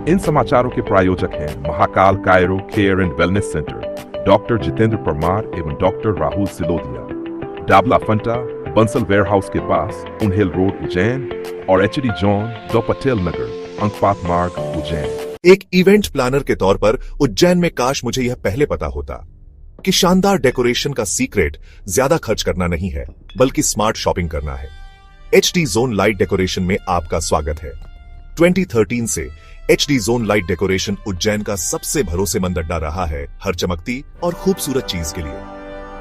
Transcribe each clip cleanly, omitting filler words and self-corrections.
इन समाचारों के प्रायोजक हैं Mahakal chiro care and wellness centre, doctor Jitendra Parmar एवं डॉक्टर राहुल सिलोदिया, डाबला फंटा, बंसल वेयर हाउस के पास, उनहिल रोड उज्जैन, और HD zone, the Patel Nagar, Ankpat Marg Ujjain. एक इवेंट प्लानर के तौर पर उज्जैन में काश मुझे यह पहले पता होता कि शानदार डेकोरेशन का सीक्रेट ज्यादा खर्च करना नहीं है, बल्कि स्मार्ट शॉपिंग करना है। HD जोन लाइट डेकोरेशन में आपका स्वागत है। 2013 से HD zone light decoration Ujjain का सबसे भरोसेमंद अड्डा रहा है हर चमकती और खूबसूरत चीज के लिए।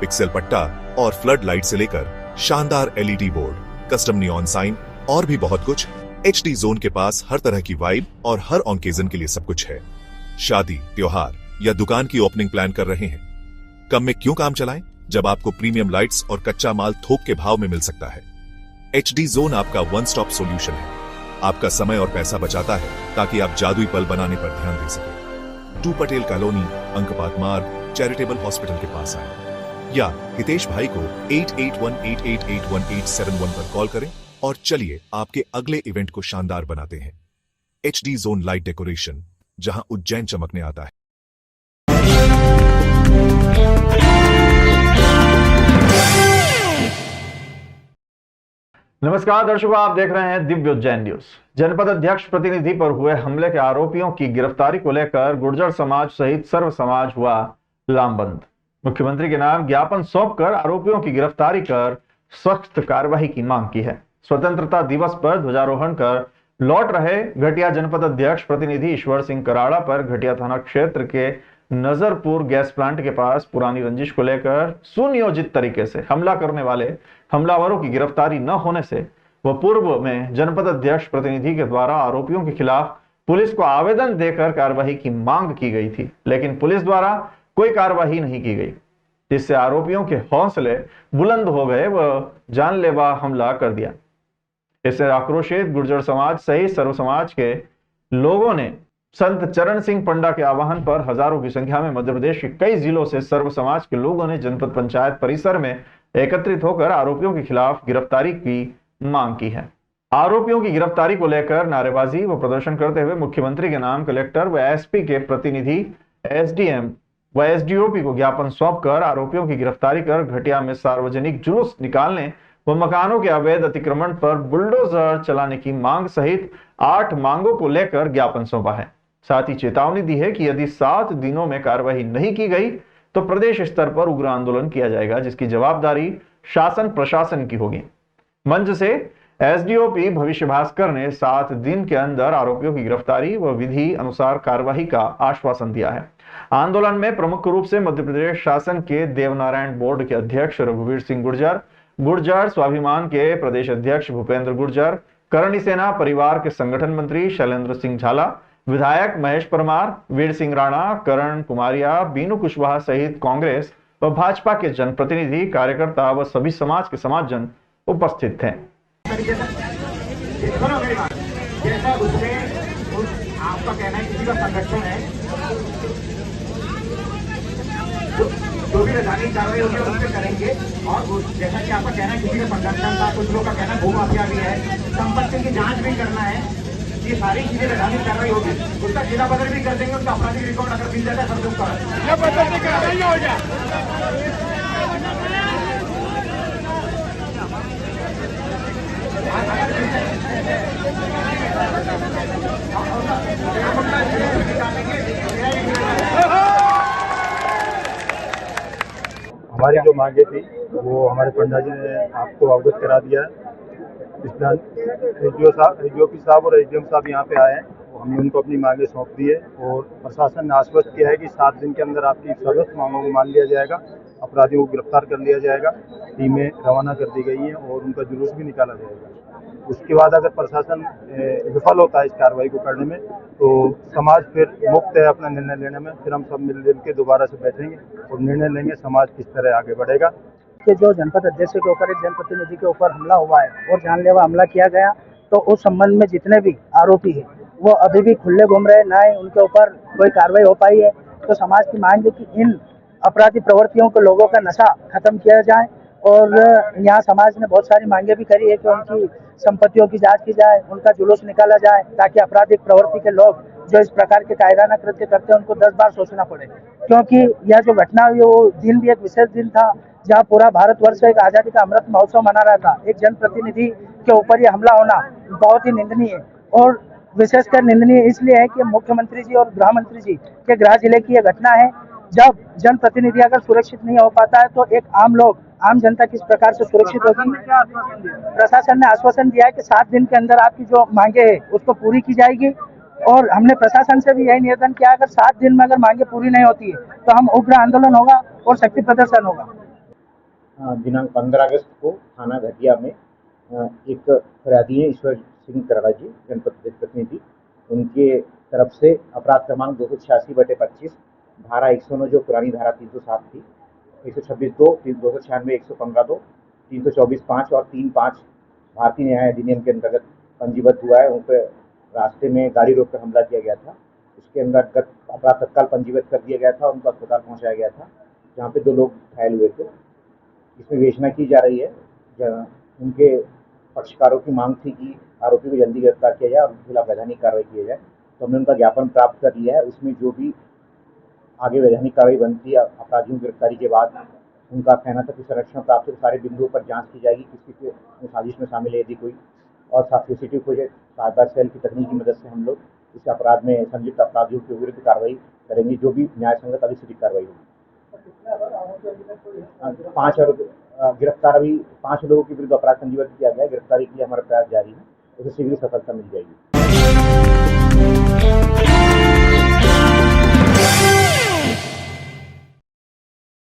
पिक्सल पट्टा और फ्लड लाइट से लेकर शानदार LED board, custom neon sign और भी बहुत कुछ, HD जोन के पास हर तरह की वाइब और हर ऑकेजन के लिए सब कुछ है। शादी, त्योहार या दुकान की ओपनिंग प्लान कर रहे हैं? कम में क्यों काम चलाएं जब आपको प्रीमियम लाइट्स और कच्चा माल थोक के भाव में मिल सकता है। HD जोन आपका वन स्टॉप सॉल्यूशन है। आपका समय और पैसा बचाता है ताकि आप जादुई पल बनाने पर ध्यान दे सकें। 2 पटेल कॉलोनी, अंकपात मार्ग, चैरिटेबल हॉस्पिटल के पास आए या हितेश भाई को 8818881871 पर कॉल करें और चलिए आपके अगले इवेंट को शानदार बनाते हैं। HD जोन लाइट डेकोरेशन, जहां उज्जैन चमकने आता है। नमस्कार दर्शकों, आप देख रहे हैं दिव्य उज्जैन न्यूज। जनपद अध्यक्ष प्रतिनिधि पर हुए हमले के आरोपियों की गिरफ्तारी को लेकर गुर्जर समाज सहित सर्व समाज हुआ लामबंद। मुख्यमंत्री के नाम ज्ञापन सौंपकर आरोपियों की गिरफ्तारी कर सख्त कार्रवाई की मांग की है। स्वतंत्रता दिवस पर ध्वजारोहण कर लौट रहे घटिया जनपद अध्यक्ष प्रतिनिधि ईश्वर सिंह कराड़ा पर घटिया थाना क्षेत्र के नजरपुर गैस प्लांट के पास पुरानी रंजिश को लेकर सुनियोजित तरीके से हमला करने वाले हमलावरों की गिरफ्तारी न होने से वह पूर्व में जनपद अध्यक्ष प्रतिनिधि के द्वारा आरोपियों के खिलाफ पुलिस को आवेदन देकर कार्रवाई की मांग की गई थी, लेकिन पुलिस द्वारा कोई कार्रवाई नहीं की गई, जिससे आरोपियों के हौसले बुलंद हो गए व जानलेवा हमला कर दिया। इससे आक्रोशित गुर्जर समाज सहित सर्व समाज के लोगों ने संत चरण सिंह पंडा के आह्वान पर हजारों की संख्या में मध्य प्रदेश के कई जिलों से सर्व समाज के लोगों ने जनपद पंचायत परिसर में एकत्रित होकर आरोपियों के खिलाफ गिरफ्तारी की मांग की है। आरोपियों की गिरफ्तारी को लेकर नारेबाजी व प्रदर्शन करते हुए मुख्यमंत्री के नाम कलेक्टर व SP के प्रतिनिधि, SDM व SDOP को ज्ञापन सौंपकर आरोपियों की गिरफ्तारी कर घटिया में सार्वजनिक जुलूस निकालने व मकानों के अवैध अतिक्रमण पर बुलडोजर चलाने की मांग सहित 8 मांगों को लेकर ज्ञापन सौंपा है। साथ ही चेतावनी दी है कि यदि 7 दिनों में कार्रवाई नहीं की गई तो प्रदेश स्तर पर उग्र आंदोलन किया जाएगा, जिसकी जवाबदारी शासन प्रशासन की होगी। मंच से SDOP भविष्य भास्कर ने 7 दिन के अंदर आरोपियों की गिरफ्तारी व विधि अनुसार कार्यवाही का आश्वासन दिया है। आंदोलन में प्रमुख रूप से मध्य प्रदेश शासन के देवनारायण बोर्ड के अध्यक्ष रघुवीर सिंह गुर्जर, गुर्जर स्वाभिमान के प्रदेश अध्यक्ष भूपेंद्र गुर्जर, करणी सेना परिवार के संगठन मंत्री शैलेंद्र सिंह झाला, विधायक महेश परमार, वीर सिंह राणा, करण कुमारिया, बीनू कुशवाहा सहित कांग्रेस व भाजपा के जनप्रतिनिधि, कार्यकर्ता व सभी समाज के समाजजन उपस्थित थे। आपका कहना है किसी का संगठन है, जो भी वैधानिक कार्रवाई होगी उस पर करेंगे। और जैसा कि आपका कहना है किसी का संगठन था, कुछ लोग का कहना है भूमाफिया भी है, संपत्ति की जांच भी करना है, ये सारी चीजें वैधानिक कार्रवाई होगी, उसका जिला बदल भी कर देंगे, उसका आपराधिक रिकॉर्ड अगर मिल जाता है सब लोग हो जाए। हमारी जो मांगे थी वो हमारे पंडा जी ने आपको अवगत करा दिया है। ADOP साहब और SDM साहब यहाँ पे आए हैं, हमने उनको अपनी मांगे सौंप दी है और प्रशासन ने आश्वस्त किया है कि 7 दिन के अंदर आपकी समस्त मांगों को मान लिया जाएगा, अपराधियों को गिरफ्तार कर लिया जाएगा, टीमें रवाना कर दी गई हैं और उनका जुलूस भी निकाला जाएगा। उसके बाद अगर प्रशासन विफल होता है इस कार्रवाई को करने में तो समाज फिर मुक्त है अपना निर्णय लेने में। फिर हम सब मिलजुल के दोबारा से बैठेंगे और निर्णय लेंगे समाज किस तरह आगे बढ़ेगा। कि जो जनपद अध्यक्ष के ऊपर, एक जनप्रतिनिधि के ऊपर हमला हुआ है और जानलेवा हमला किया गया, तो उस संबंध में जितने भी आरोपी हैं वो अभी भी खुले घूम रहे, ना ही उनके ऊपर कोई कार्रवाई हो पाई है। तो समाज की मांग है कि इन अपराधी प्रवृत्तियों को, लोगों का नशा खत्म किया जाए। और यहाँ समाज ने बहुत सारी मांगे भी करी है कि उनकी संपत्तियों की जांच की जाए, उनका जुलूस निकाला जाए, ताकि आपराधिक प्रवृत्ति के लोग जो इस प्रकार के कायराना कृत्य करते हैं उनको 10 बार सोचना पड़े। क्योंकि यह जो घटना हुई वो दिन भी एक विशेष दिन था, जहां पूरा भारतवर्ष एक आजादी का अमृत महोत्सव मना रहा था। एक जनप्रतिनिधि के ऊपर ये हमला होना बहुत ही निंदनीय है, और विशेषकर निंदनीय इसलिए है कि मुख्यमंत्री जी और गृह मंत्री जी के गृह जिले की यह घटना है। जब जनप्रतिनिधि अगर सुरक्षित नहीं हो पाता है तो एक आम जनता किस प्रकार से सुरक्षित होगी। प्रशासन ने आश्वासन दिया है कि 7 दिन के अंदर आपकी जो मांगे है उसको पूरी की जाएगी, और हमने प्रशासन से भी यही निवेदन किया, अगर 7 दिन में अगर मांगे पूरी नहीं होती है तो हम उग्र आंदोलन होगा और शक्ति प्रदर्शन होगा। दिनांक 15 अगस्त को थाना घटिया में एक फरियादी है ईश्वर सिंह करड़ा जी, जनप्रतिनिधि, उनके तरफ से अपराध क्रमांक 286/25 धारा 109 जो पुरानी धारा 307 थी, 126(2), 296, 115(2), 324(5) और 3(5) भारतीय न्याय अधिनियम के अंतर्गत पंजीबद्ध हुआ है। उन पर रास्ते में गाड़ी रोक कर हमला किया गया था। उसके अंतर्गत अपराध तत्काल पंजीबद्ध कर दिया गया था, उनको अस्पताल पहुंचाया गया था, जहाँ पे 2 लोग घायल हुए थे। इसमें विवेचना की जा रही है। उनके पक्षकारों की मांग थी कि आरोपी को जल्दी गिरफ्तार किया जाए और उनके खिलाफ वैधानिक कार्रवाई की जाए, तो हमने उनका ज्ञापन प्राप्त कर लिया है। उसमें जो भी आगे वैधानिक कार्रवाई बनती है अपराधियों की गिरफ्तारी के बाद, उनका कहना था कि संरक्षण प्राप्त हो सारे बिंदुओं पर जांच की जाएगी, किसी के साजिश में शामिल है यदि कोई, और सीसीटीवी फुटेज साइबर सेल की तकनीक की मदद से हम लोग इस अपराध में संलिप्त अपराधियों के विरुद्ध कार्रवाई करेंगे, जो भी न्याय संगत अधिसूचित कार्रवाई होगी। 5 आरोपी गिरफ्तार, अभी 5 लोगों के विरुद्ध अपराध पंजीबद्ध किया गया है। गिरफ्तारी के लिए हमारा प्रयास जारी है, उसे शीघ्र सफलता मिल जाएगी।